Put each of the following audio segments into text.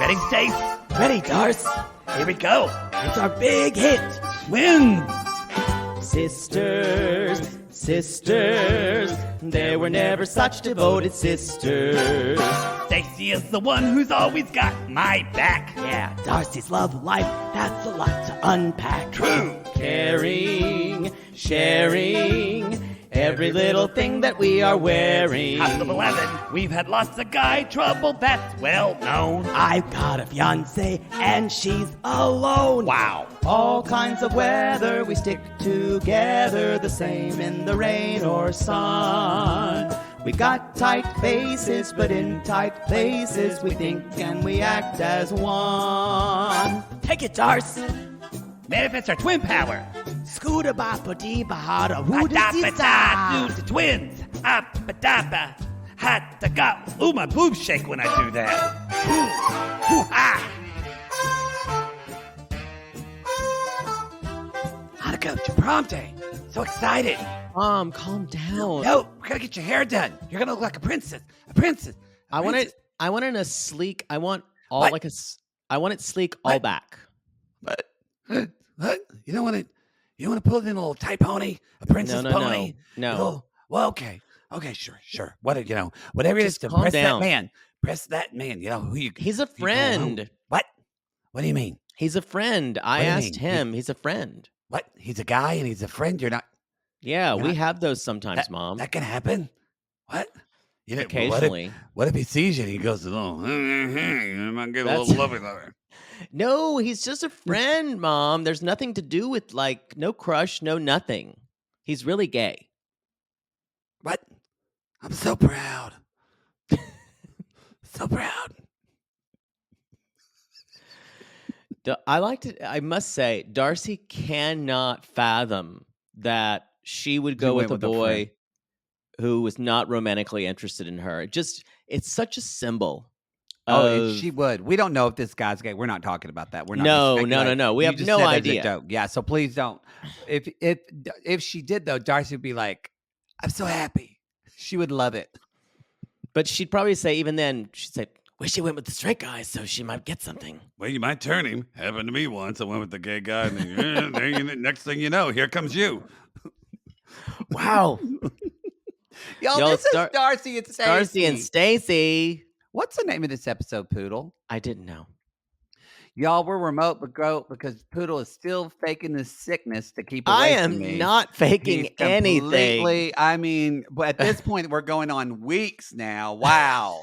Ready, Stace? Ready, Darce? Here we go. It's our big hit. Twins. Sisters, sisters, there were never such devoted sisters. Stacey is the one who's always got my back. Yeah, Darcey's love life, that's a lot to unpack. True. Caring, sharing, every little thing that we are wearing. House of 11, we've had lots of guy trouble, that's well known. I've got a fiancé and she's alone. Wow. All kinds of weather, we stick together, the same in the rain or sun. We got tight faces, but in tight places, we think and we act as one. Take it, Darce. Manifest our twin power. Scooter bapa dee bahada Ba-da-ba-da, do the twins. Up-ba-da-ba, ha-da-ga. Ooh, my boobs shake when I do that. Ooh, ooh-ah. Aniko, it's your prom day. So excited. Mom, calm down. No, we're gonna get your hair done. You're gonna look like a princess. A princess. I want it in a sleek. I want all What? like I want it sleek all What? back. What? What? You don't want to? You want to pull it in a little tight pony? A princess pony? No. Well, okay, sure. What you know? Whatever it is Just to calm press down. that man. Press that man. You know who you? He's a you go friend. along. What? What do you mean? He's a friend. I What do you asked mean? him. He's a friend. What? He's a guy and he's a friend. You're not. Yeah, You're we not- have those sometimes, Mom. That can happen. What? You know, Occasionally. What if he sees you and he goes, "Oh, I might get a That's- little lovey lover." No, he's just a friend, Mom. There's nothing to do with like no crush, no nothing. He's really gay. What? I'm so proud. So proud. I must say, Darcey cannot fathom that she would go went with a with a friend. boy who was not romantically interested in her. It's such a symbble. Oh, of- she would. We don't know if this guy's gay. We're not talking about that. We're not. No. speculating. We You have just no said there's a idea. joke. Yeah. So please don't. If she did though, Darcey would be like, "I'm so happy." She would love it. But she'd probably say, even then, she'd say, wish she went with the straight guy so she might get something. Well, you might turn him. Happened to me once. I went with the gay guy, and then, next thing you know, here comes you. Wow. Y'all, Y'all, this is Darcey and Stacey. Darcey and Stacey. What's the name of this episode, Poodle? I didn't know. Y'all, we're remote but grow because Poodle is still faking this sickness to keep away I from me. am not faking He's anything. completely- I mean, but at this point, we're going on weeks now. Wow.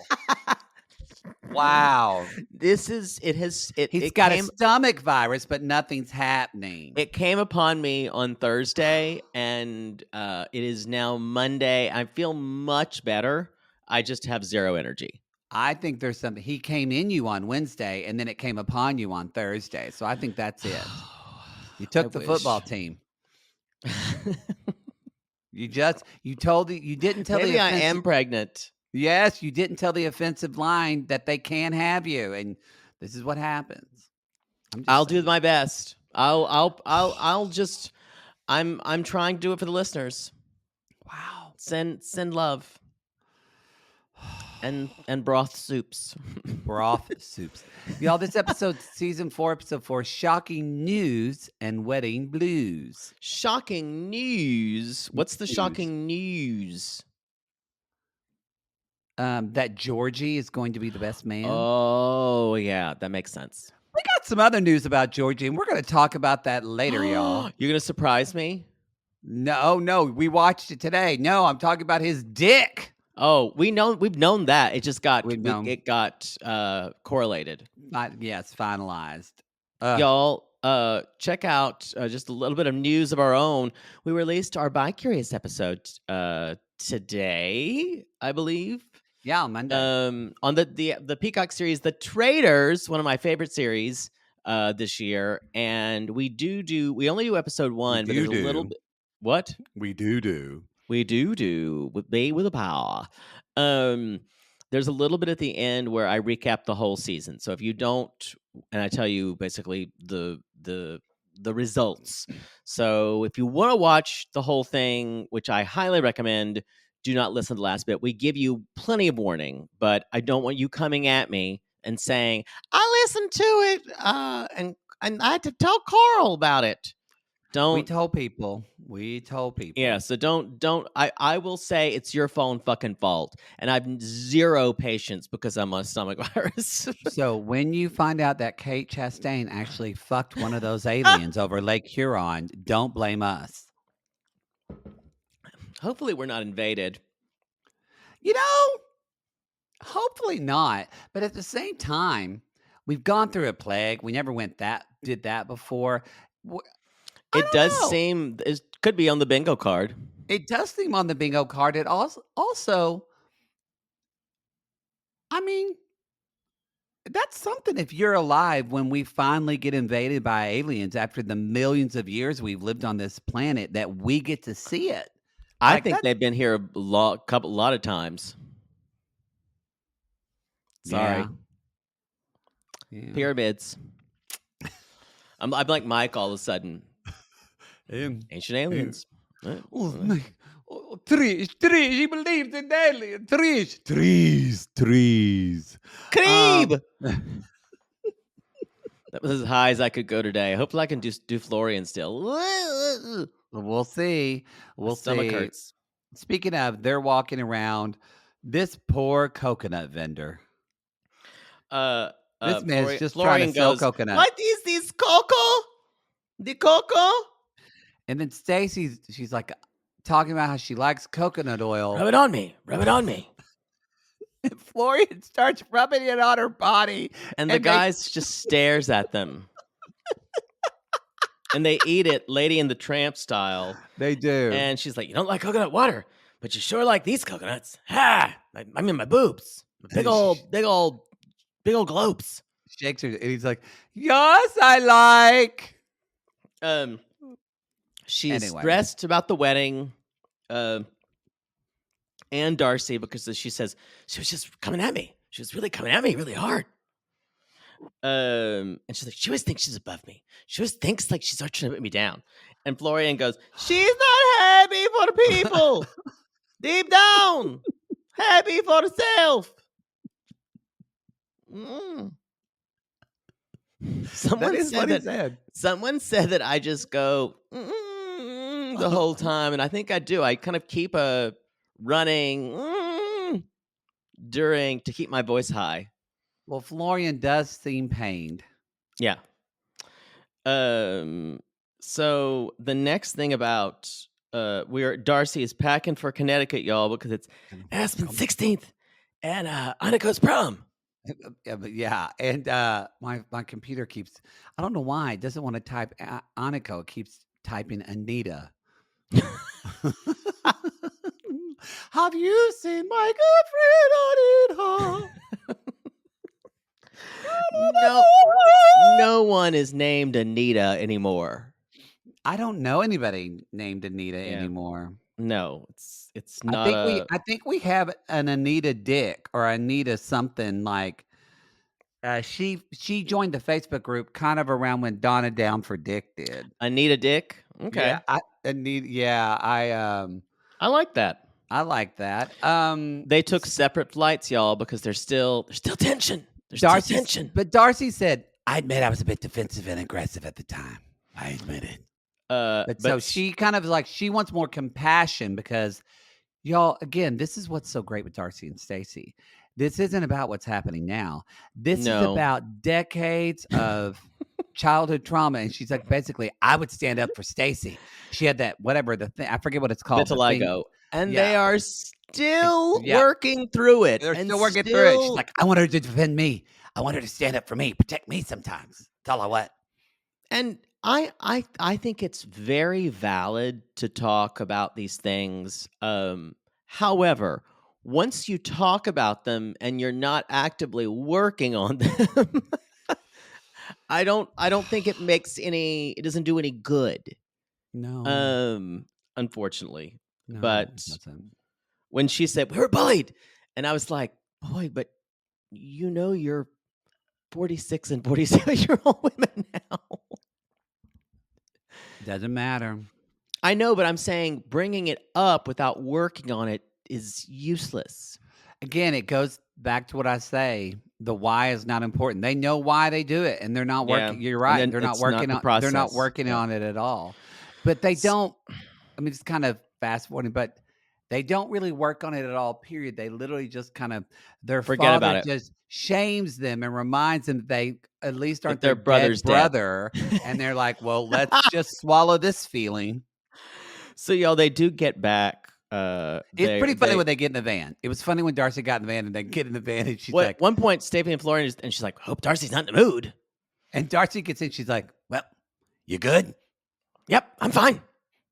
Wow. He's He's got a stomach virus, but nothing's happening. It came upon me on Thursday, and it is now Monday. I feel much better. I just have zero energy. I think there's something. He came in you on Wednesday, and then it came upon you on Thursday. So I think that's it. You took the football team. You didn't tell Maybe the I offensive- am pregnant. Yes, you didn't tell the offensive line that they can't have you, and this is what happens. I'll do my best. I'll just. I'm trying to do it for the listeners. Wow. Send love. And broth soups. Broth soups. Y'all, this episode, season 4, episode 4, shocking news and wedding blues. Shocking news. What's the shocking news? That Georgie is going to be the best man. Oh, yeah, that makes sense. We got some other news about Georgie, and we're going to talk about that later, y'all. You're going to surprise me? No, we watched it today. No, I'm talking about his dick. Oh, we've known that. It just got We've correlated. Yes, finalized. Y'all, check out just a little bit of news of our own. We released our Bi-Curious episode today, I believe. Yeah, on Monday. On the Peacock series, The Traitors, one of my favorite series this year, and we only do episode 1, but there's a little bit. What? We do. We do with a power. There's a little bit at the end where I recap the whole season. So if you don't, and I tell you basically the results. So if you want to watch the whole thing, which I highly recommend, do not listen to the last bit. We give you plenty of warning, but I don't want you coming at me and saying, "I listened to it, and I had to tell Carl about it." We Don't. told people. We told people. Yeah, so don't. I will say it's your phone fucking fault, and I've zero patience because I'm on stomach virus. So when you find out that Kate Chastain actually fucked one of those aliens over Lake Huron, don't blame us. Hopefully, we're not invaded. You know, hopefully not. But at the same time, we've gone through a plague. We never did that before. I It don't does know. seem it could be on the bingo card. It does seem on the bingo card. It also, I mean, that's something if you're alive when we finally get invaded by aliens after the millions of years we've lived on this planet that we get to see it. I Like think that. they've been here a lot of times. Sorry, Yeah. pyramids. I'm like Mike all of a sudden. Ancient aliens. Trees. He believes in aliens. Trees. Creeb! That was as high as I could go today. Hopefully I can just do Florian still. We'll see. My stomach hurts. Speaking of, they're walking around. This poor coconut vendor. This man's just trying to sell coconut. What is this cocoa? The cocoa? And then she's like talking about how she likes coconut oil. Rub it on me. Rub it on me. And Florian starts rubbing it on her body. And the guys just stares at them. And they eat it Lady and the Tramp style. They do. And she's like, "You don't like coconut water, but you sure like these coconuts." Ha! I mean my boobs. Big old globes. Shakes her and he's like, "Yes, I like." She's Anyway. stressed about the wedding. And Darcey, because she says she was just coming at me. She was really coming at me really hard. And she's like, she always thinks she's above me. She always thinks like she's trying to put me down. And Florian goes, "She's not happy for the people. Deep down, happy for herself." Someone said that I just go the whole time, and I think I do. I kind of keep a running to keep my voice high. Well, Florian does seem pained. Yeah. So the next thing about Darcey is packing for Connecticut, y'all, because it's Aspen's 16th and Aniko's prom. Yeah, and my computer keeps. I don't know why it doesn't want to type Aniko. It keeps typing Anita. Have you seen my good friend Anita? No one is named Anita anymore. I don't know anybody named Anita anymore. No, it's not. I think we have an Anita Dick or Anita something like. She joined the Facebook group kind of around when Donna Down for Dick did. Anita Dick. Okay. Yeah, I like that. I like that. They took separate flights, y'all, because there's still tension. There's still tension. But Darcey said, "I admit I was a bit defensive and aggressive at the time. I admit it." But so she kind of like she wants more compassion because y'all, again, this is what's so great with Darcey and Stacey. This isn't about what's happening now. This is about decades of childhood trauma. And she's like, basically, I would stand up for Stacey. She had that whatever the thing. I forget what it's called. Vitiligo. And they are still working through it. They're still working through it. She's like, I want her to defend me. I want her to stand up for me, protect me sometimes. Tell her what. And I think it's very valid to talk about these things. However, once you talk about them and you're not actively working on them, I don't think it doesn't do any good. No. Unfortunately. No, but when she said we were bullied, and I was like, boy, but you're 46 and 47-year-old women now. Doesn't matter. I know, but I'm saying bringing it up without working on it is useless. Again, it goes back to what I say. the why is not important. They know why they do it, and they're not working. Yeah. You're And right. then They're not it's not working the on. They're not process. working Yeah. on it at all. But they S- don't. I mean, it's kind of fast forwarding, but they don't really work on it at all. Period. They literally just kind of their Forget about father it. just shames them and reminds them that they at least aren't their their brother's dead dead. brother, and they're like, well, let's just swallow this feeling. So y'all, they do get back. It's pretty funny when they get in the van. It was funny when Darcey got in the van and they get in the van and she's like, At one point, Stacey and Florian, and she's like, "Hope Darcey's not in the mood." and Darcey gets in. She's like, well, you good? Yep, I'm fine.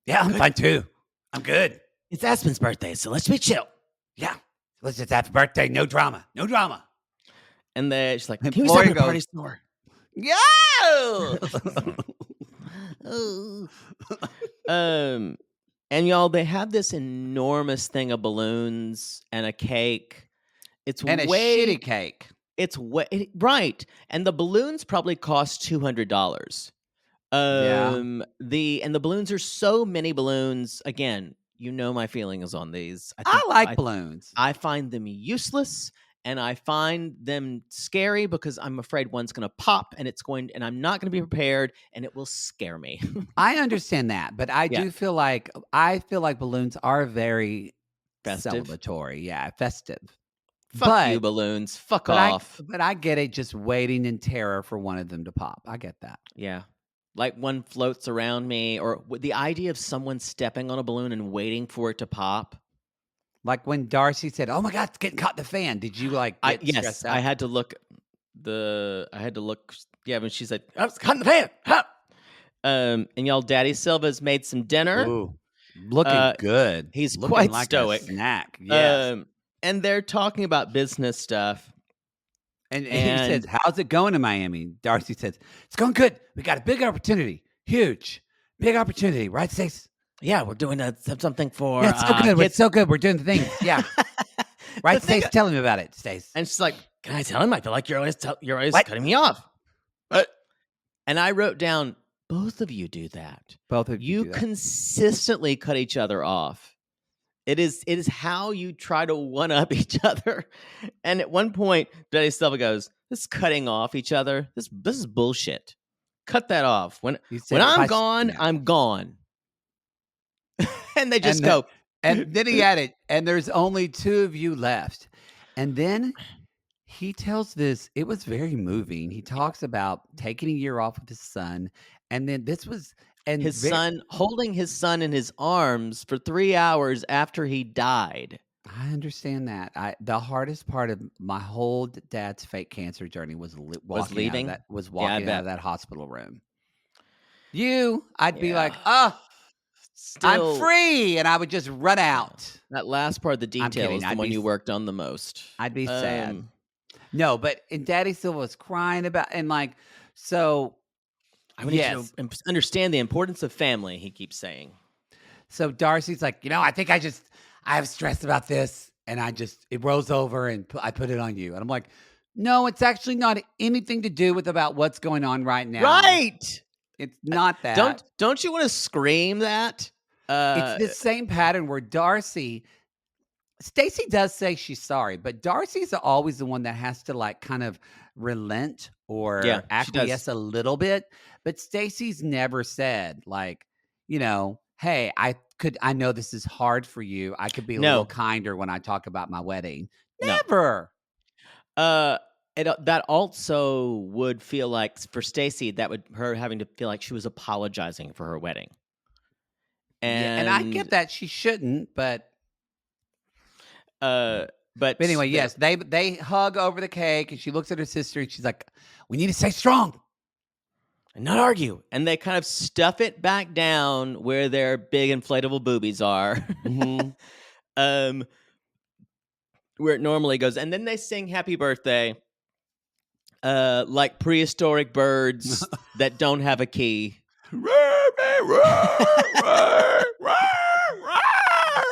Yeah, I'm fine too. I'm good. It's Aspen's birthday, so let's be chill. Yeah. Let's just have a birthday. No drama. No drama. And she's like, And "Can we Florian stop at a party store?" Yo! And y'all, they have this enormous thing of balloons and a cake. It's And a way shitty cake. It's right, and the balloons probably cost $200. Yeah. The balloons are so many balloons. Again, you know my feelings on these. I like balloons. I find them useless, and I find them scary because I'm afraid one's going to pop, and I'm not going to be prepared, and it will scare me. I understand that, but I do feel like balloons are very Festive. celebratory. Yeah, festive. Fuck you, balloons. Fuck off. But I get it, just waiting in terror for one of them to pop. I get that. Yeah. Like one floats around me, or the idea of someone stepping on a balloon and waiting for it to pop. Like when Darcey said, "Oh my God, it's getting caught in the fan." Did you get stressed out? I had to look. Yeah, when she said, "Oh, it's caught in the fan." Ha! And y'all, Daddy Silva's made some dinner. Ooh, looking good. He's looking quite like stoic. A snack. Yes. And they're talking about business stuff. And he says, "How's it going in Miami?" Darcey says, "It's going good. We got a big opportunity. Huge. Big opportunity. Right, Stacey?" Yeah, we're doing something for it's so good. It's so good. We're doing the things. Yeah. Right, Stacey? Tell him about it, Stacey. And she's like, "Can I tell him? I feel like you're always cutting me off." And I wrote down, both of you do that. Both of you consistently cut each other off. It is how you try to one-up each other. And at one point, Daddy Silva goes, "This cutting off each other, this is bullshit. Cut that off. When I'm gone, I'm gone." And they just go. And then he added, "And there's only two of you left." And then he tells this, it was very moving. He talks about taking a year off with his son. And then this was... And his son, holding his son in his arms for 3 hours after he died. I understand that. The hardest part of my whole dad's fake cancer journey was walking out of that hospital room. I'd be like, I'm free, and I would just run out. That last part of the detail is the one you worked on the most. I'd be sad. No, but and Daddy Silva was crying about, and like, so... I need you to understand the importance of family, he keeps saying. So Darcey's like, I think I have stress about this, and it rolls over, and I put it on you. And I'm like, no, it's actually not anything to do with about what's going on right now. Right. It's not that. Don't you want to scream that? It's the same pattern where Stacey does say she's sorry, but Darcey's always the one that has to like kind of relent or acquiesce a little bit. But Stacey's never said like, hey, I know this is hard for you. I could be a little kinder when I talk about my wedding. Never. That also would feel like for Stacey, her having to feel like she was apologizing for her wedding. And I get that she shouldn't, but anyway, yes, they hug over the cake, and she looks at her sister, and she's like, "We need to stay strong and not argue." And they kind of stuff it back down where their big inflatable boobies are, where it normally goes. And then they sing "Happy Birthday," like prehistoric birds that don't have a key.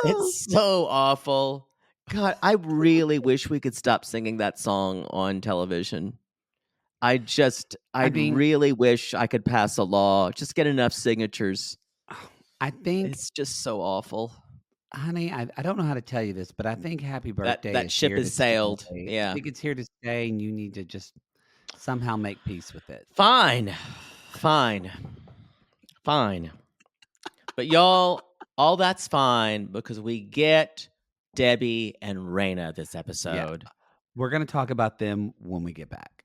It's so awful. God, I really wish we could stop singing that song on television. I really wish I could pass a law, just get enough signatures. I think it's just so awful. honey, I don't know how to tell you this, but I think happy birthday that is ship here has to sailed. stay. Yeah. I think it's here to stay, and you need to just somehow make peace with it. Fine. But y'all, all that's fine because we get Debbie and Raina this episode. Yeah. We're going to talk about them when we get back.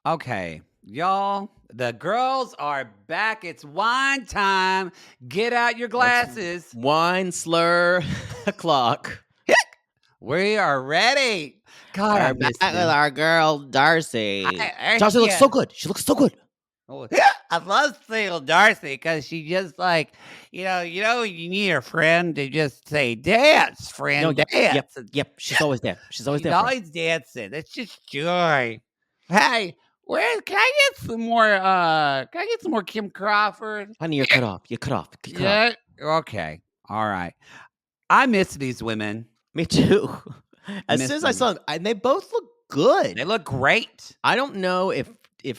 Okay, y'all, the girls are back. It's wine time. Get out your glasses. Wine slur o'clock. We are ready. God, We're back with our girl Darcey. Darcey looks so good. She looks so good. Oh, I love single Darcey because she just like, you need a friend to just say, dance, friend, dance. Yep. She's always there. She's always dancing. It's just joy. Hey, can I get some more Kim Crawford? Honey, you're cut off. You're cut off. Yeah. Okay. All right. I miss these women. Me too. As soon as I saw them, they both look good. They look great. I don't know if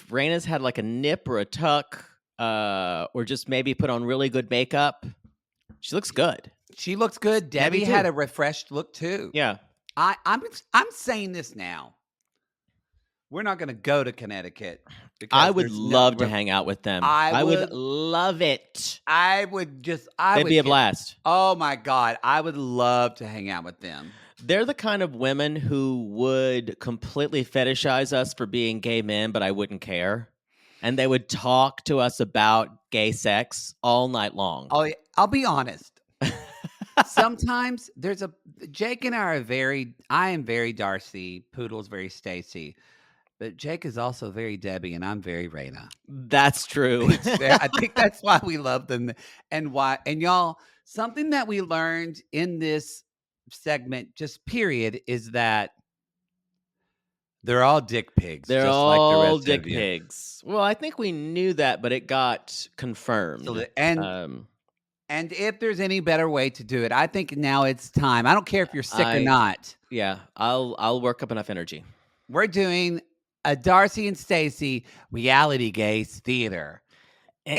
Raina's had like a nip or a tuck, or just maybe put on really good makeup. She looks good. She looks good. Debbie had a refreshed look too. Yeah. I'm saying this now. We're not going to go to Connecticut. I would love to hang out with them. I would love it. It'd be a blast. Oh my God. I would love to hang out with them. They're the kind of women who would completely fetishize us for being gay men, but I wouldn't care. And they would talk to us about gay sex all night long. Oh, I'll be honest. Sometimes Jake and I I am very Darcey. Poodle's very Stacey. But Jake is also very Debbie, and I'm very Raina. That's true. I think that's why we love them. And y'all, something that we learned in this segment, just period, is that they're all dick pigs. They're just all like the rest dick of you. pigs. Well, I think we knew that, but it got confirmed. And if there's any better way to do it, I think now it's time. I don't care if you're sick or not. Yeah, I'll work up enough energy. We're doing a Darcey and Stacey reality gaze theater. Do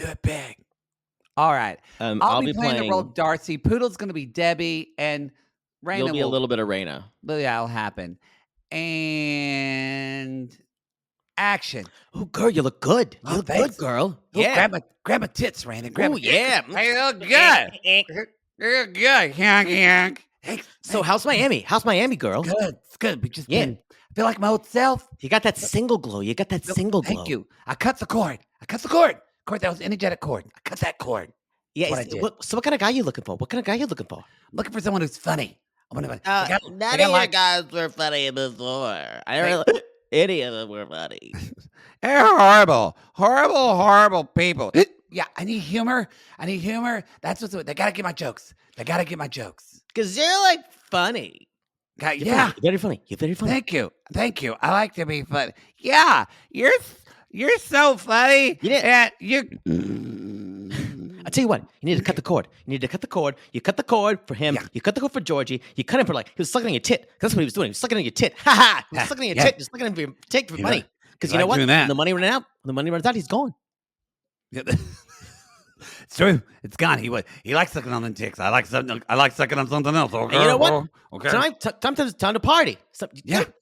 it big. All right. I'll be playing the role of Darcey. Poodle's going to be Debbie, and Raina will be a little bit of Raina. Yeah, that'll happen. And action. Oh, girl, you look good. You look good, girl. Yeah. Grab my tits, Raina. Oh, yeah. I look good. You're good. Hey, so how's Miami? How's Miami, girl? Good. It's good. We just I feel like my old self. You got that single glow. Thank you. I cut the cord. Cord that was energetic cord. I cut that cord. Yeah. So what kind of guy you looking for? I'm looking for someone who's funny. None of your guys were funny before. Any of them were funny. They're horrible people. Yeah, I need humor. That's what's they gotta get my jokes. Because you're like funny. You're very funny. Thank you. I like to be funny. Yeah, you're so funny. I tell you what, you need to cut the cord. You cut the cord for him. Yeah. You cut the cord for Georgie. You cut him for he was sucking on your tit. That's what he was doing. He was sucking on your tit. Ha ha. He was sucking on your tit. Just sucking on your tit for money. Because you know what? When the money runs out, he's gone. Yeah. It's true. It's gone. He likes sucking on the ticks. I like sucking on something else. Okay. And you know what? Okay. Sometimes it's time to party.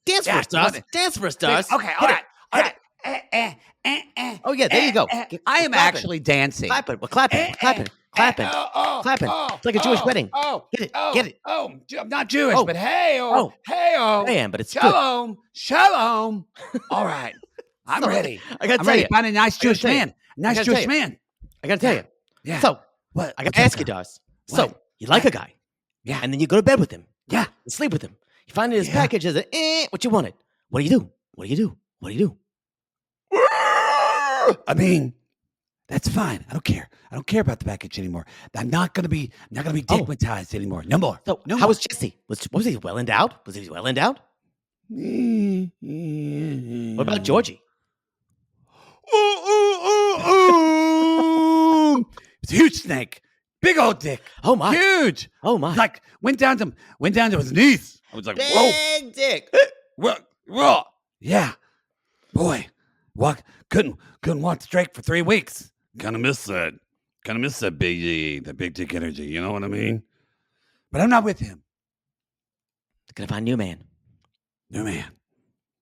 Dance for us, Darcey. Dance for us, Darcey. Okay. All right. Oh yeah, there you go. I am actually dancing. Clapping. We're clapping. Clapping. It's like a Jewish wedding. Get it. I'm not Jewish, but hey. I am, but it's Shalom. All right. I'm ready. I gotta tell you. Find a nice Jewish man. I gotta tell you. Yeah. So, what? I gotta ask you, Darcey. So, you like a guy. Yeah. And then you go to bed with him. Yeah. And sleep with him. You find in his package as what you wanted. What do you do? I mean, that's fine. I don't care. I don't care about the package anymore. I'm not gonna be digmatized anymore. No more. So, how was Jesse? Was he well endowed? What about Georgie? It's a huge snake. Big old dick. Oh my. Huge. Oh my. Like went down to his knees. I was like, whoa. Big dick. Whoa. Yeah. Boy. What? Couldn't watch Drake for 3 weeks. Kind of miss that. Kind of miss that big dick energy. You know what I mean? But I'm not with him. Gonna find new man. New man.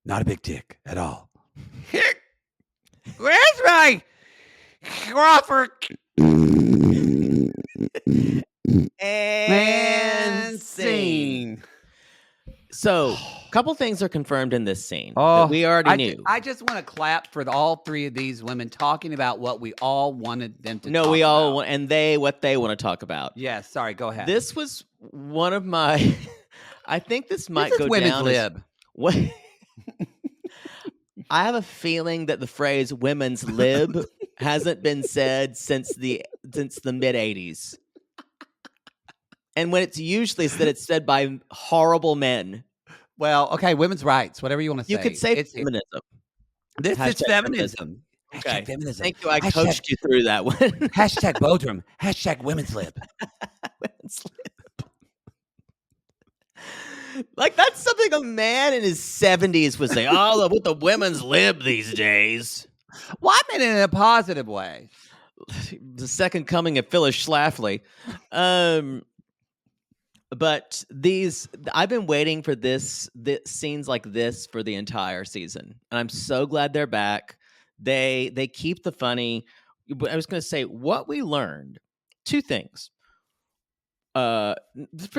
Not a big dick at all. Where's my Crawford? And scene. So, a couple things are confirmed in this scene that we already knew. I just want to clap for all three of these women talking about what we all wanted them to talk about. No, we all want, and what they want to talk about. Yeah, sorry, go ahead. This was one of my, I think this might go women's down lib. What? I have a feeling that the phrase "women's lib" hasn't been said since the mid '80s. And when it's usually said, it's said by horrible men. Well, okay, women's rights, whatever you want to say. You could say feminism. This is feminism. Okay. Feminism. Thank you. I coached you through that one. Hashtag Bodrum. Hashtag women's lib. Women's lib. Like, that's something a man in his 70s would say. Oh, with the women's lib these days. Well, I meant it in a positive way. The second coming of Phyllis Schlafly. But I've been waiting for this scenes like this for the entire season, and I'm so glad they're back. They keep the funny. I was going to say what we learned. 2 things. 3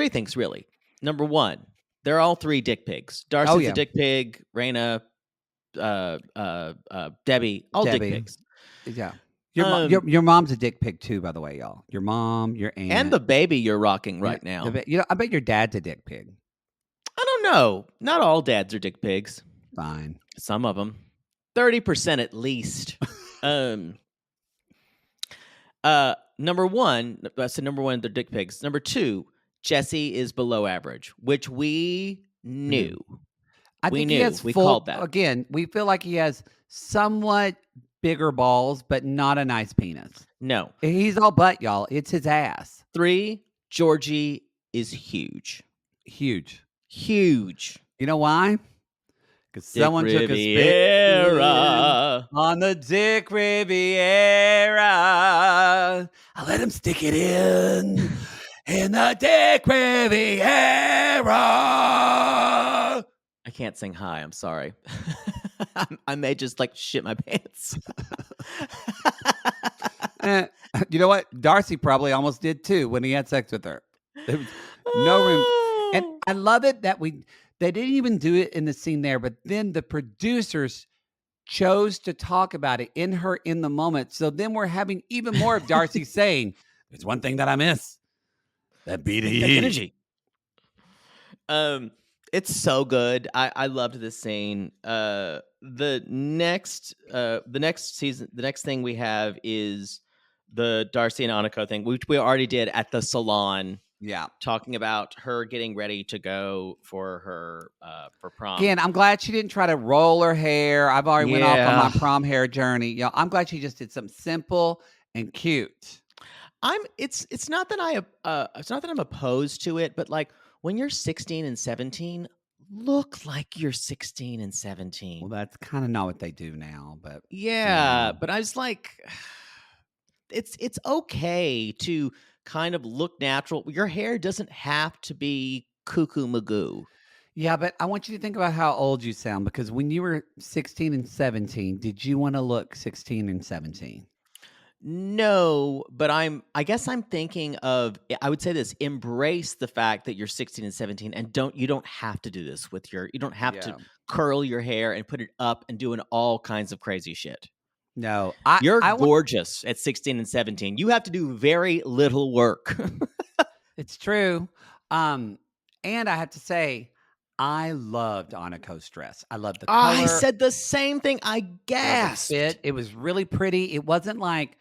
things really. Number 1, they're all 3 dick pigs. Darcey's a dick pig. Raina, Debbie, all dick pigs. Yeah. Your mom's a dick pig too, by the way, y'all. Your mom, your aunt, and the baby you're rocking right now. I bet your dad's a dick pig. I don't know. Not all dads are dick pigs. Fine. Some of them. 30% at least. Number 1, that's number 1, they're dick pigs. Number 2, Jesse is below average, which we knew. We called that. Again, we feel like he has somewhat bigger balls, but not a nice penis. No. He's all butt, y'all. It's his ass. 3, Georgie is huge. Huge. Huge. You know why? Because someone took a spit on the Dick Riviera. I let him stick it in the Dick Riviera. I can't sing high. I'm sorry. I may just shit my pants. You know what? Darcey probably almost did too when he had sex with her. There was no room. And I love it that they didn't even do it in the scene there, but then the producers chose to talk about it in the moment. So then we're having even more of Darcey saying, "There's one thing that I miss. That BDE energy." It's so good. I loved this scene. The next season, the next thing we have is the Darcey and Aniko thing, which we already did at the salon. Yeah, talking about her getting ready to go for her for prom. Again, I'm glad she didn't try to roll her hair. I've already went off on my prom hair journey. I'm glad she just did something simple and cute. It's not that I'm opposed to it, but when you're 16 and 17, look like you're 16 and 17. Well, that's kind of not what they do now, but but I was like, it's okay to kind of look natural. Your hair doesn't have to be cuckoo magoo. Yeah, but I want you to think about how old you sound, because when you were 16 and 17, did you want to look 16 and 17? No, but I guess I'm thinking of, I would say this: embrace the fact that you're 16 and 17, and you don't have to do this with you don't have to curl your hair and put it up and doing all kinds of crazy shit. No, you're gorgeous at 16 and 17. You have to do very little work. It's true. And I have to say, I loved Aniko's dress. I loved the color. I said the same thing. I gasped. It was really pretty. It wasn't like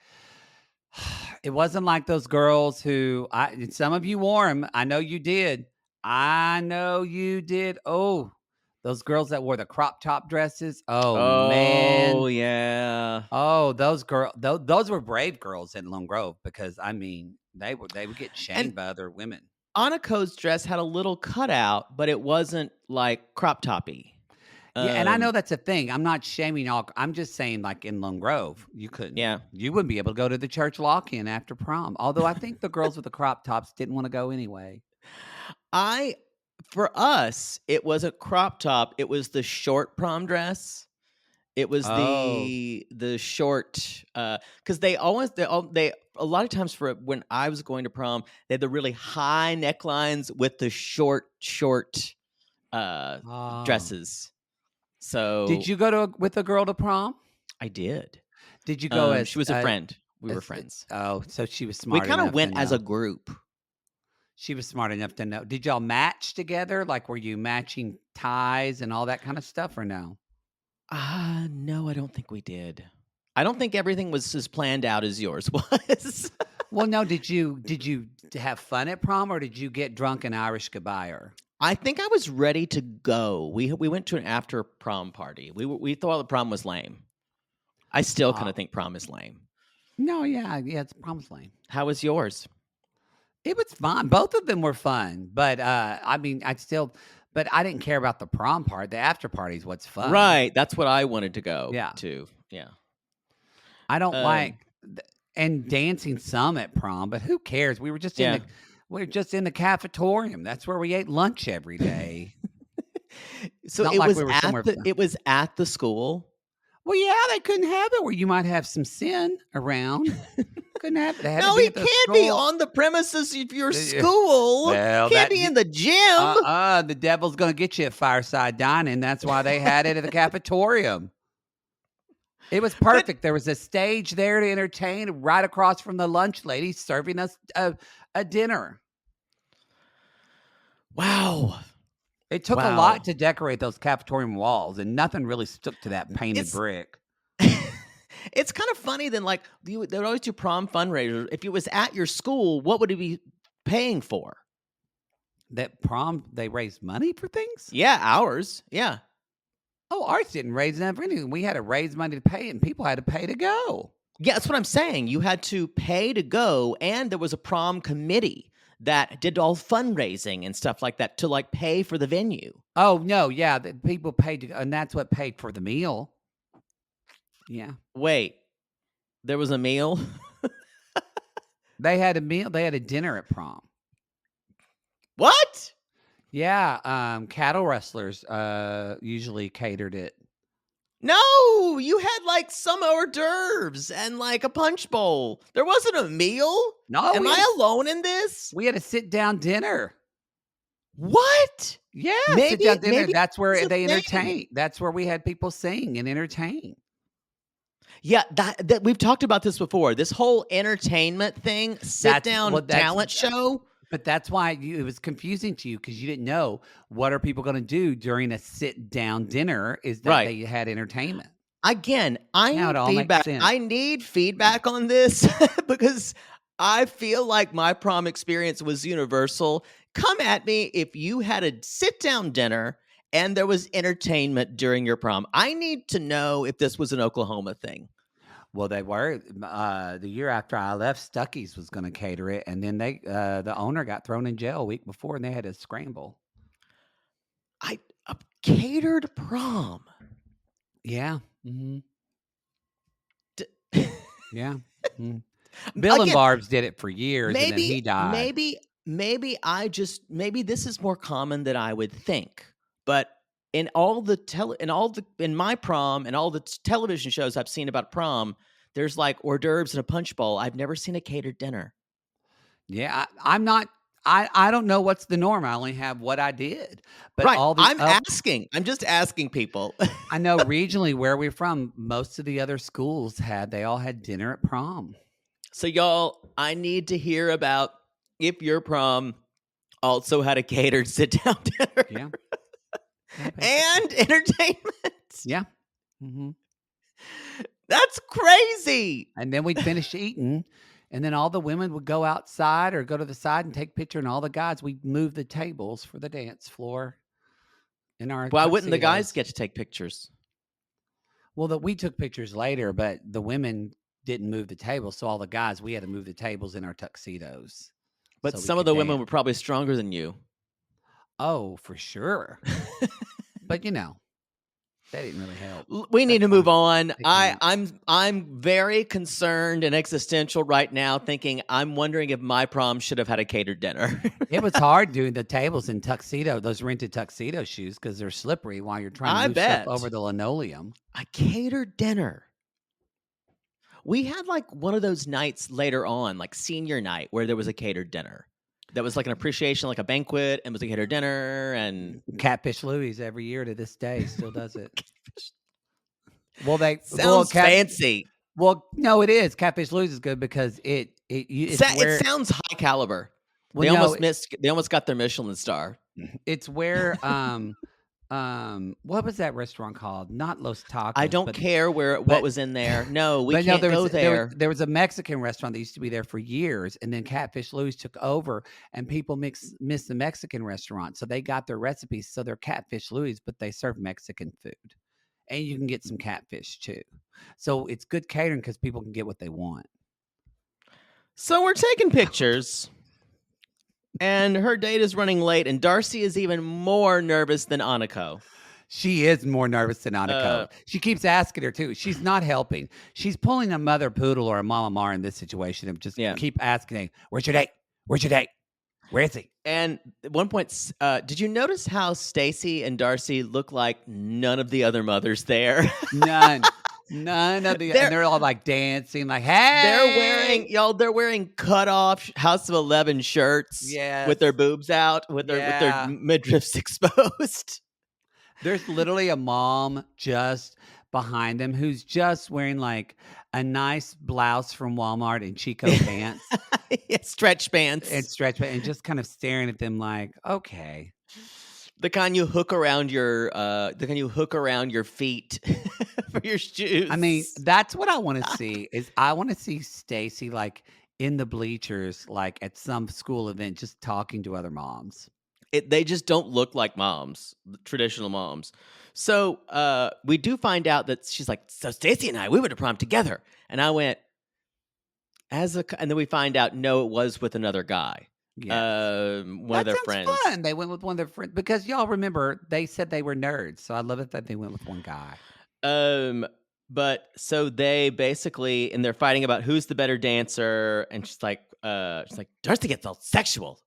those girls who some of you wore them. I know you did. Oh, those girls that wore the crop top dresses. Oh man. Oh yeah. Oh, those were brave girls in Lone Grove, because they would get shamed by other women. Aniko's dress had a little cutout, but it wasn't like crop toppy. Yeah, and I know that's a thing. I'm not shaming all. I'm just saying, like in Lone Grove, you couldn't. Yeah. You wouldn't be able to go to the church lock-in after prom. Although I think the girls with the crop tops didn't want to go anyway. For us, it was a crop top. It was the short prom dress. It was the short because they a lot of times for when I was going to prom, they had the really high necklines with the short dresses. So did you go with a girl to prom? I did. Did you go as she was a friend? We were friends. Oh, so she was smart. We kind of went as a group. She was smart enough to know. Did y'all match together? Like, were you matching ties and all that kind of stuff, or no? No, I don't think we did. I don't think everything was as planned out as yours was. Well, no. Did you have fun at prom, or did you get drunk and Irish goodbye her? I think I was ready to go. We went to an after prom party. We thought the prom was lame. I still kind of think prom is lame. No, yeah, it's prom's lame. How was yours? It was fun. Both of them were fun, but I mean, but I didn't care about the prom part. The after party is what's fun, right? That's what I wanted to go. To. Yeah. I don't like and dancing some at prom, but who cares? We were just in the cafetorium. That's where we ate lunch every day. So it was at the school. Well, yeah, they couldn't have it where you might have some sin around. Couldn't have it. No, it can't be on the premises of your school. Well, can't be in the gym. The devil's going to get you at fireside dining. That's why they had it at the cafetorium. It was perfect. There was a stage there to entertain right across from the lunch lady serving us a dinner. Wow. It took a lot to decorate those cafetorium walls, and nothing really stuck to that painted brick. It's kind of funny then, like, they would always do prom fundraisers. If it was at your school, what would it be paying for? That prom, they raised money for things? Yeah, ours. Yeah. Oh, ours didn't raise enough for anything. We had to raise money to pay, and people had to pay to go. Yeah, that's what I'm saying. You had to pay to go, and there was a prom committee that did all fundraising and stuff like that to, like, pay for the venue. Oh, no, yeah, the people paid to go, and that's what paid for the meal. Yeah. Wait, there was a meal? They had a meal. They had a dinner at prom. What? Yeah, cattle wrestlers usually catered it. No, you had like some hors d'oeuvres and like a punch bowl. There wasn't a meal? No. Am I alone in this? We had a sit-down dinner. What? Yeah, sit-down dinner. That's where they entertain. That's where we had people sing and entertain. Yeah, that we've talked about this before. This whole entertainment thing, sit-down talent show. But that's why it was confusing to you because you didn't know what are people going to do during a sit-down dinner is that they had entertainment. Again, I need feedback. I need feedback on this because I feel like my prom experience was universal. Come at me if you had a sit-down dinner and there was entertainment during your prom. I need to know if this was an Oklahoma thing. Well, they were. The year after I left, Stuckey's was going to cater it, and then the owner got thrown in jail a week before, and they had to scramble. A catered prom. Yeah. Mm-hmm. Yeah. Mm-hmm. Bill and Barb's did it for years, and then he died. Maybe this is more common than I would think, but in my prom and all the television shows I've seen about prom, there's like hors d'oeuvres and a punch bowl. I've never seen a catered dinner. Yeah, I'm not. I don't know what's the norm. I only have what I did. But I'm just asking people. I know regionally where we're from, most of the other schools they all had dinner at prom. So y'all, I need to hear about if your prom also had a catered sit-down dinner. Yeah. And entertainment. Yeah. Mm-hmm. That's crazy. And then we'd finish eating, and then all the women would go outside or go to the side and take picture, and all the guys, we'd move the tables for the dance floor. Why wouldn't the guys get to take pictures? Well, we took pictures later, but the women didn't move the tables, so all the guys, we had to move the tables in our tuxedos. But some of the women were probably stronger than you. Oh, for sure. But That didn't really help. We need to move on. They I'm very concerned and existential right now, thinking I'm wondering if my prom should have had a catered dinner. It was hard doing the tables in tuxedo, those rented tuxedo shoes, because they're slippery while you're trying to move stuff over the linoleum. A catered dinner. We had like one of those nights later on, like senior night, where there was a catered dinner. That was like an appreciation, like a banquet, and was a catered dinner. And Catfish Louie's every year to this day still does it. Sounds fancy. Well, no, it is. Catfish Louie's is good because it sounds high caliber. They almost got their Michelin star. It's where what was that restaurant called? Not Los Tacos. I don't care what was in there. No, we can't go there. There was a Mexican restaurant that used to be there for years, and then Catfish Louie's took over, and people miss the Mexican restaurant, so they got their recipes. So they're Catfish Louie's, but they serve Mexican food, and you can get some catfish too. So it's good catering because people can get what they want. So we're taking pictures. And her date is running late, and Darcey is even more nervous than Aniko. She is more nervous than Aniko. She keeps asking her, too. She's not helping. She's pulling a mother poodle or a mama mar in this situation and just keep asking, where's your date? Where's your date? Where is he? And at one point, did you notice how Stacey and Darcey look like none of the other mothers there? None of the, and they're all like dancing, like, hey, they're wearing cut off House of 11 shirts with their boobs out, with their midriffs exposed. There's literally a mom just behind them who's just wearing like a nice blouse from Walmart and Chico pants. Stretch pants. And just kind of staring at them like, okay. The kind you hook around your feet for your shoes. I mean, that's what I want to see. I want to see Stacey like in the bleachers, like at some school event, just talking to other moms. They just don't look like moms, traditional moms. So we do find out that she's like, so Stacey and I, we went to prom together, and I went and then we find out no, it was with another guy. Yes. One of their friends. Fun. They went with one of their friends because y'all remember they said they were nerds. So I love it that they went with one guy. But so they basically, and they're fighting about who's the better dancer, and she's like, Darcey gets all sexual.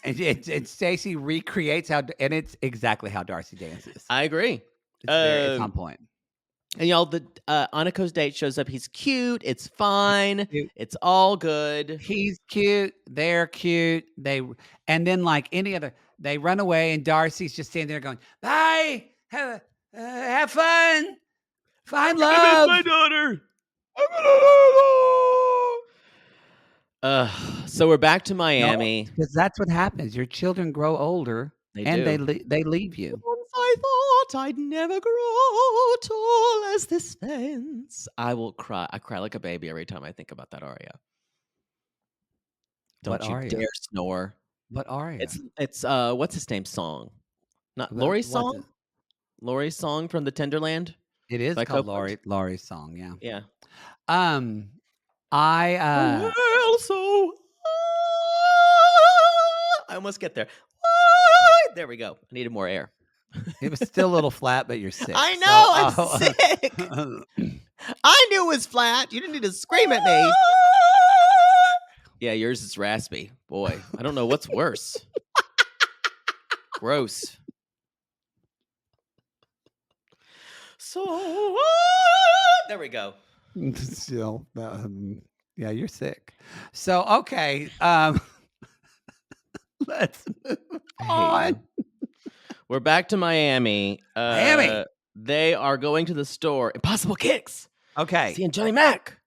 and Stacey recreates and it's exactly how Darcey dances. I agree. It's on point. And y'all, the Aniko's date shows up. He's cute. It's fine. It's all good. He's cute. They're cute. And then like any other, they run away, and Darcey's just standing there going, "Bye. Have fun. Find love." I miss my daughter. So we're back to Miami. Because that's what happens. Your children grow older, they leave you. I thought I'd never grow tall as this fence. I will cry. I cry like a baby every time I think about that aria. Don't you dare snore. What aria? It's what's his name's song? Not Lori's song? Lori's song from the Tenderland? It is called Lori's song, yeah. Yeah. I almost get there. There we go. I needed more air. It was still a little flat, but you're sick. I know, I'm sick. I knew it was flat. You didn't need to scream at me. Yeah, yours is raspy. Boy, I don't know what's worse. Gross. So, there we go. Still, yeah, you're sick. So, okay. Let's move on. We're back to Miami. Miami. They are going to the store. Impossible Kicks. Okay. Seeing Johnny Mac.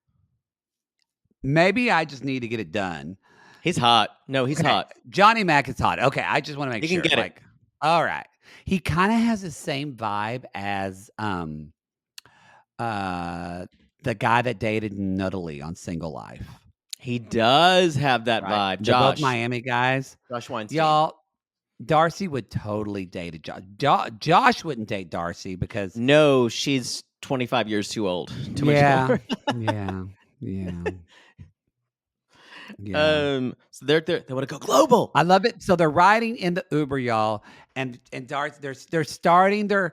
Maybe I just need to get it done. He's hot. No, he's hot. Johnny Mac is hot. Okay, I just want to make sure. You can get it. All right. He kind of has the same vibe as the guy that dated Nuttily on Single Life. He does have that vibe. They're both Miami guys. Josh Weinstein. Y'all, Darcey would totally date Josh. Josh wouldn't date Darcey because... No, she's 25 years too old. Too much older. Yeah. So they want to go global. I love it. So they're riding in the Uber, y'all, and Darcey, they're starting their,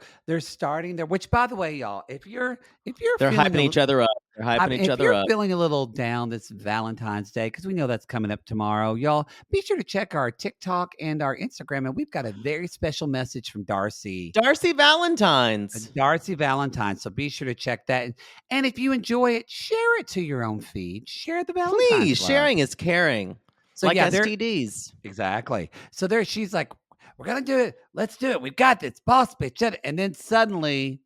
which, by the way, y'all, if you're hyping each other up. They're hyping each other up. If you're feeling a little down this Valentine's Day, because we know that's coming up tomorrow, y'all, be sure to check our TikTok and our Instagram, and we've got a very special message from Darcey. Darcey Valentine's. Darcey Valentine's. So be sure to check that. And if you enjoy it, share it to your own feed. Share the Valentine's. Please, love. Sharing is caring. So like STDs. Exactly. So she's like, we're going to do it. Let's do it. We've got this, boss bitch. And then suddenly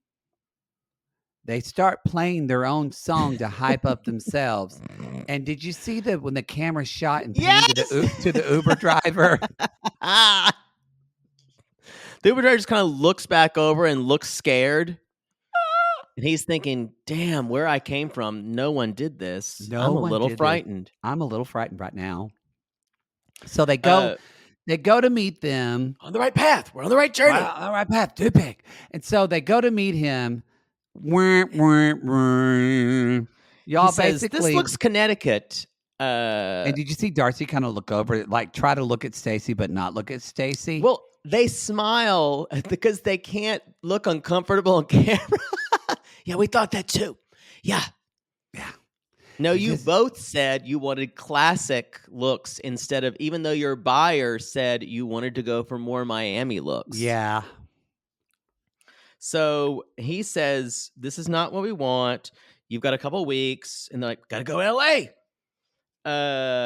they start playing their own song to hype up themselves. And did you see that when the camera shot and panned to the Uber driver? The Uber driver just kind of looks back over and looks scared. And he's thinking, damn, where I came from, no one did this. I'm a little frightened. I'm a little frightened right now. So they go to meet them. On the right path. We're on the right journey. On the right path. Too big. And so they go to meet him. Y'all, basically, this looks Connecticut. And did you see Darcey kind of look over, like try to look at Stacey, but not look at Stacey? Well, they smile because they can't look uncomfortable on camera. Yeah, we thought that too. Yeah. No, you both said you wanted classic looks instead of, even though your buyer said you wanted to go for more Miami looks. Yeah. So he says, this is not what we want. You've got a couple weeks. And they're like, got to go to LA.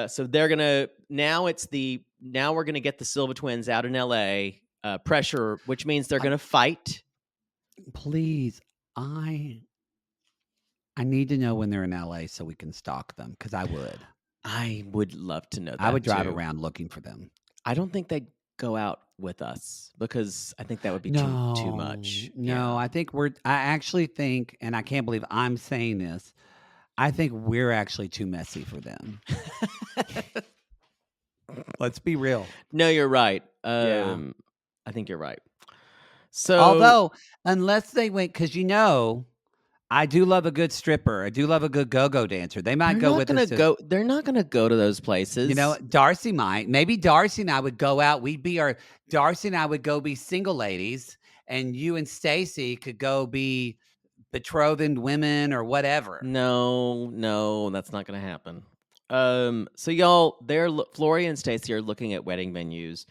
So they're going to, now we're going to get the Silva twins out in LA. Pressure, which means they're going to fight. Please, I need to know when they're in LA so we can stalk them, because I would love to know that. I would drive around looking for them. I don't think they go out with us because I think that would be too much. No, I actually think, and I can't believe I'm saying this, I think we're actually too messy for them. Let's be real. No, you're right. Yeah. I think you're right. So, although, unless they went, because I do love a good stripper. I do love a good go-go dancer. They might go with us. They're not going to go to those places. Darcey might. Maybe Darcey and I would go out. Darcey and I would go be single ladies, and you and Stacey could go be betrothed women or whatever. No, that's not going to happen. So y'all, Florian and Stacey are looking at wedding venues.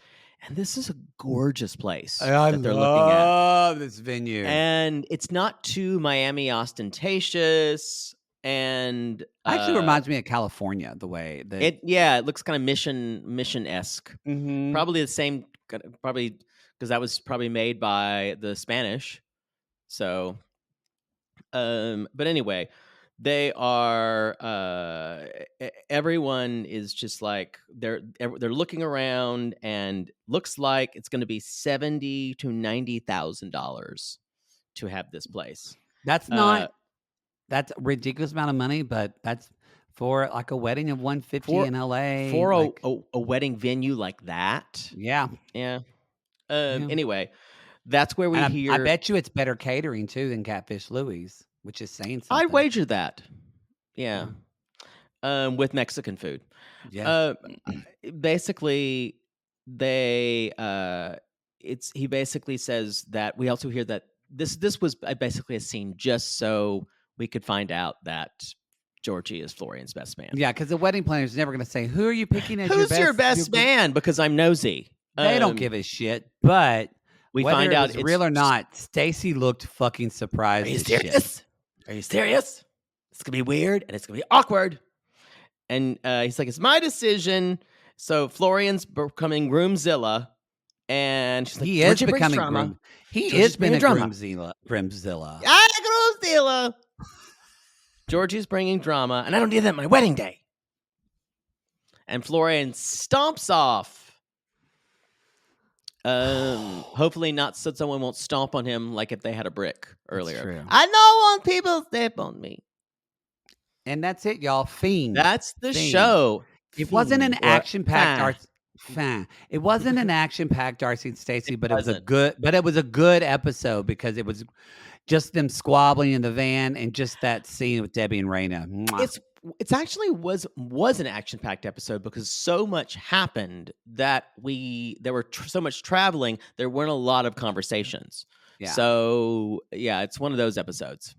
And this is a gorgeous place that they're looking at. I love this venue. And it's not too Miami ostentatious. And actually reminds me of California, the way that it looks kind of mission-esque. Mm-hmm. Probably the same, probably because that was probably made by the Spanish. So, but anyway, they are. Everyone is just like they're looking around, and looks like it's going to be $70,000 to $90,000 to have this place. That's that's a ridiculous amount of money, but that's for like a wedding of 150 in LA. For a wedding venue like that. Yeah. Anyway, that's where we hear. I bet you it's better catering too than Catfish Louie's, which is saying something. I'd wager that. Yeah. With Mexican food. Yeah. Basically, he basically says that we also hear that this was basically a scene just so we could find out that Georgie is Florian's best man. Yeah, because the wedding planner is never going to say, who are you picking as Who's your best man? Because I'm nosy. They don't give a shit, but we find out it's real or not. Stacey looked fucking surprised. Are you serious? Are you serious? It's going to be weird and it's going to be awkward. And he's like, it's my decision. So Florian's becoming Groomzilla. And she's like, he is becoming Groom. He is been a Groomzilla. Groomzilla. Georgie's bringing drama, and I don't need that on my wedding day. And Florian stomps off. Hopefully not so someone won't stomp on him like if they had a brick earlier. That's true. I don't want people step on me. And that's it, y'all. Fiend. That's the show. It wasn't an action-packed It wasn't an action-packed Darcey and Stacey, but it was a good episode because it was just them squabbling in the van and just that scene with Debbie and Raina. It's actually was an action-packed episode because so much happened that there were so much traveling. There weren't a lot of conversations. Yeah. So yeah, it's one of those episodes.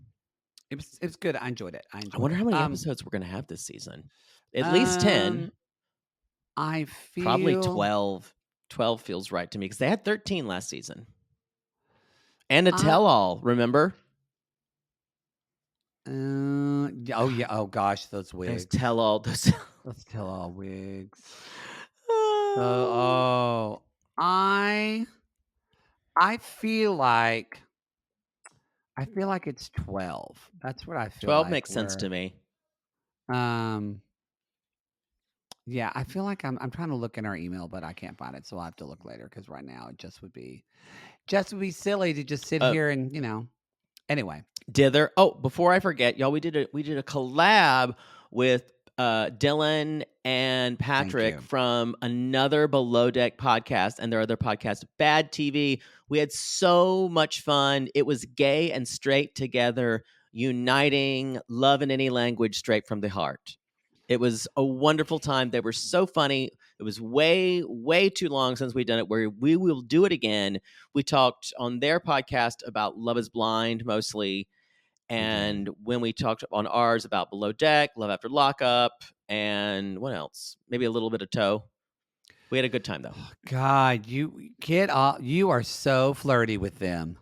It's good. I enjoyed it. I wonder how many episodes we're going to have this season. At least 10. I feel probably 12. 12 feels right to me because they had 13 last season. And a tell-all, remember? Oh yeah. Oh gosh, those wigs. Those tell-all Wigs. I feel like it's 12. That's what I feel 12 like. makes sense to me. Yeah, I feel like I'm trying to look in our email, but I can't find it, so I'll have to look later because right now it just would be silly to just sit here and, anyway. Dither. Oh, before I forget, y'all, we did a collab with Dylan and Patrick from another Below Deck podcast and their other podcast, Bad TV. We had so much fun. It was gay and straight together, uniting love in any language straight from the heart. It was a wonderful time. They were so funny. It was way, way too long since we've done it. We will do it again. We talked on their podcast about Love is Blind mostly. And when we talked on ours about Below Deck, Love After Lockup, and what else? Maybe a little bit of Toe. We had a good time, though. God, you are so flirty with them.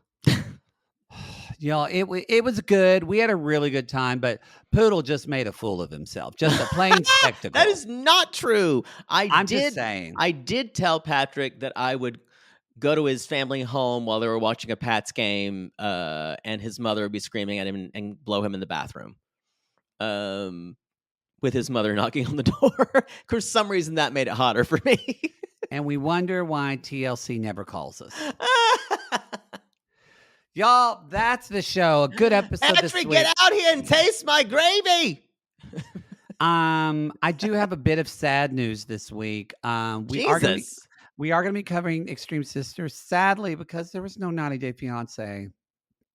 It was good. We had a really good time, but Poodle just made a fool of himself. Just a plain spectacle. That is not true. I'm just saying. I did tell Patrick that I would go to his family home while they were watching a Pats game, and his mother would be screaming at him and blow him in the bathroom. With his mother knocking on the door. For some reason, that made it hotter for me. And we wonder why TLC never calls us. Y'all, that's the show. A good episode this week. Get out here and taste my gravy. I do have a bit of sad news this week. We are going to be covering Extreme Sisters, sadly, because there was no 90 Day Fiance.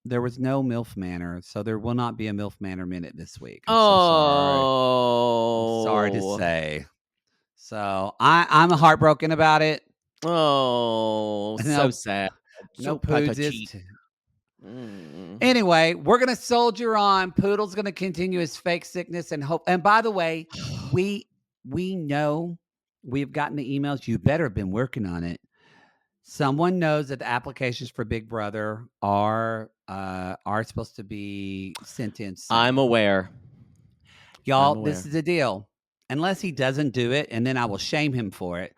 There was no MILF Manor, so there will not be a MILF Manor minute this week. I'm so sorry to say. So I'm heartbroken about it. Oh, so sad. No Poods. Anyway, we're going to soldier on. Poodle's going to continue his fake sickness and hope. And by the way, we know we've gotten the emails. You better have been working on it. Someone knows that the applications for Big Brother are supposed to be sent in soon. I'm aware. Y'all, this is the deal. Unless he doesn't do it, and then I will shame him for it.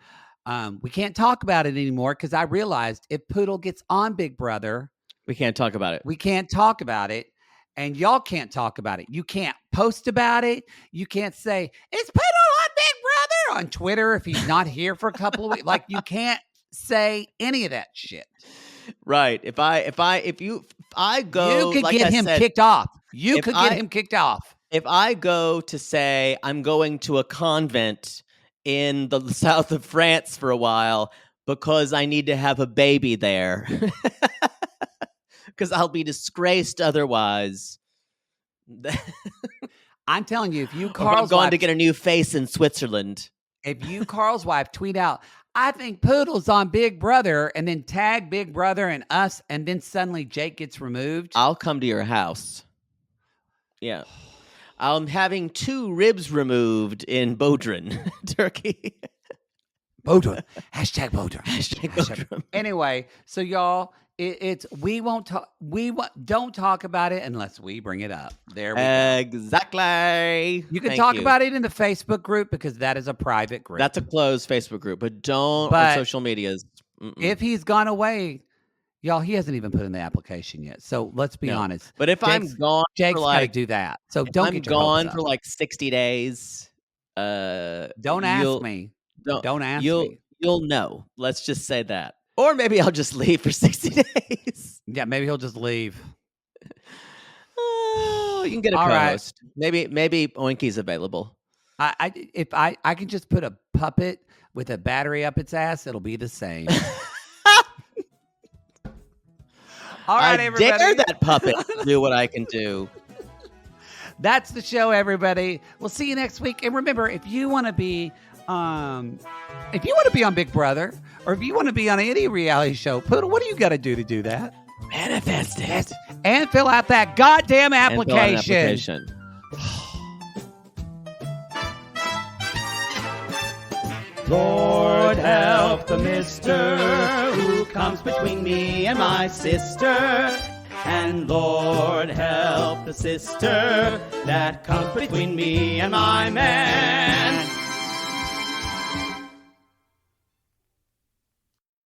We can't talk about it anymore because I realized if Poodle gets on Big Brother, we can't talk about it. We can't talk about it. And y'all can't talk about it. You can't post about it. You can't say, it's Poodle on Big Brother on Twitter if he's not here for a couple of weeks. Like, you can't say any of that shit. Right. If I go, you could like get I him said, kicked off. You could get him kicked off. If I go to say I'm going to a convent in the south of France for a while because I need to have a baby there. Because I'll be disgraced otherwise. I'm telling you, if you Carl's going to get a new face in Switzerland. If you, Carl's wife, tweet out, I think Poodle's on Big Brother, and then tag Big Brother and us, and then suddenly Jake gets removed. I'll come to your house. Yeah. I'm having 2 ribs removed in Bodrum, Turkey. Bodrum. Hashtag Bodrum. Hashtag Bodrum. Anyway, so y'all, we don't talk about it unless we bring it up. There we go. Exactly. You can talk about it in the Facebook group because that is a private group. That's a closed Facebook group, but don't on social medias. If he's gone away, y'all, he hasn't even put in the application yet. So let's be honest. But if I'm gone, Jake's got to do that. So don't get your gone hopes for up. like 60 days. Don't ask me. Don't ask me. You'll know. Let's just say that. Or maybe I'll just leave for 60 days. Yeah, maybe he'll just leave. Oh, you can get a co-host. Right. Maybe Oinky's available. If I can just put a puppet with a battery up its ass, it'll be the same. All right, everybody. I dare that puppet to do what I can do. That's the show, everybody. We'll see you next week. And remember, if you want to be on Big Brother, or if you want to be on any reality show, Poodle, what do you got to do that? Manifest it. And fill out that goddamn application. Lord help the mister who comes between me and my sister. And Lord help the sister that comes between me and my man.